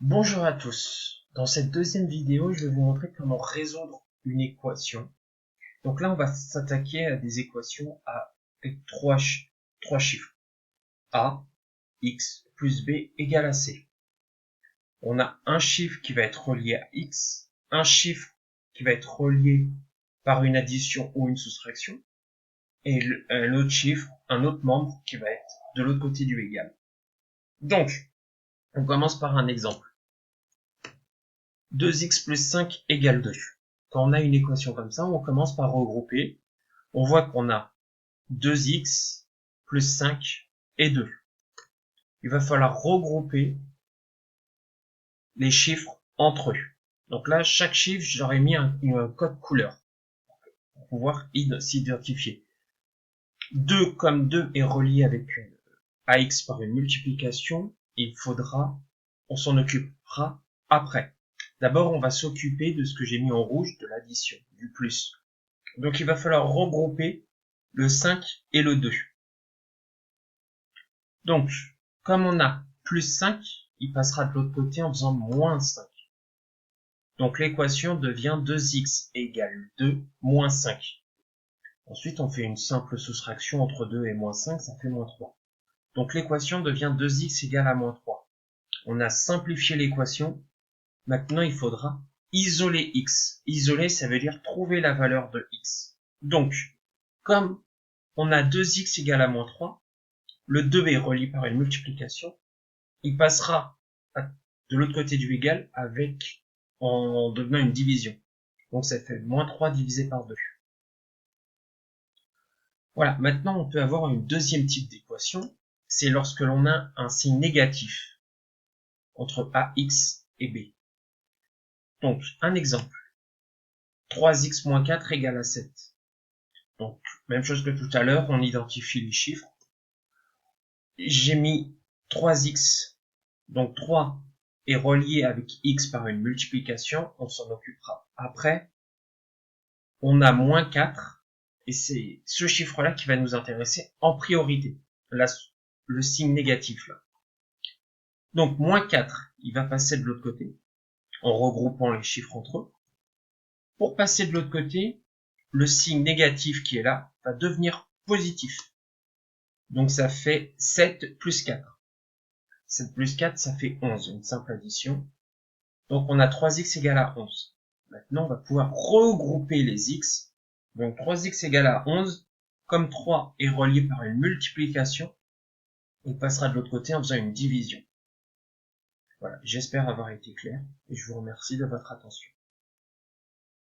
Bonjour à tous. Dans cette deuxième vidéo, je vais vous montrer comment résoudre une équation. Donc là, on va s'attaquer à des équations avec trois chiffres. A, X plus B égale à C. On a un chiffre qui va être relié à X, un chiffre qui va être relié par une addition ou une soustraction, et un autre chiffre, un autre membre qui va être de l'autre côté du égal. Donc, on commence par un exemple. 2x plus 5 égale 2. Quand on a une équation comme ça, on commence par regrouper. On voit qu'on a 2x plus 5 et 2. Il va falloir regrouper les chiffres entre eux. Donc là, chaque chiffre, je leur ai mis un code couleur pour pouvoir s'identifier. 2 comme 2 est relié avec AX par une multiplication, on s'en occupera après. D'abord, on va s'occuper de ce que j'ai mis en rouge, de l'addition, du plus. Donc, il va falloir regrouper le 5 et le 2. Donc, comme on a plus 5, il passera de l'autre côté en faisant moins 5. Donc, l'équation devient 2x égale 2 moins 5. Ensuite, on fait une simple soustraction entre 2 et moins 5, ça fait moins 3. Donc, l'équation devient 2x égale à moins 3. On a simplifié l'équation. Maintenant, il faudra isoler x. Isoler, ça veut dire trouver la valeur de x. Donc, comme on a 2x égale à moins 3, le 2 est relié par une multiplication, il passera de l'autre côté du égal en devenant une division. Donc ça fait moins 3 divisé par 2. Voilà, maintenant on peut avoir une deuxième type d'équation, c'est lorsque l'on a un signe négatif entre AX et B. Donc, un exemple. 3x moins 4 égale à 7. Donc, même chose que tout à l'heure, on identifie les chiffres. J'ai mis 3x, donc 3 est relié avec x par une multiplication, on s'en occupera après. On a moins 4, et c'est ce chiffre-là qui va nous intéresser en priorité, là, le signe négatif là. Donc, moins 4, il va passer de l'autre côté, en regroupant les chiffres entre eux. Pour passer de l'autre côté, le signe négatif qui est là va devenir positif. Donc ça fait 7 plus 4. 7 plus 4, ça fait 11, une simple addition. Donc on a 3x égale à 11. Maintenant, on va pouvoir regrouper les x. Donc 3x égale à 11, comme 3 est relié par une multiplication, il passera de l'autre côté en faisant une division. Voilà, j'espère avoir été clair, et je vous remercie de votre attention.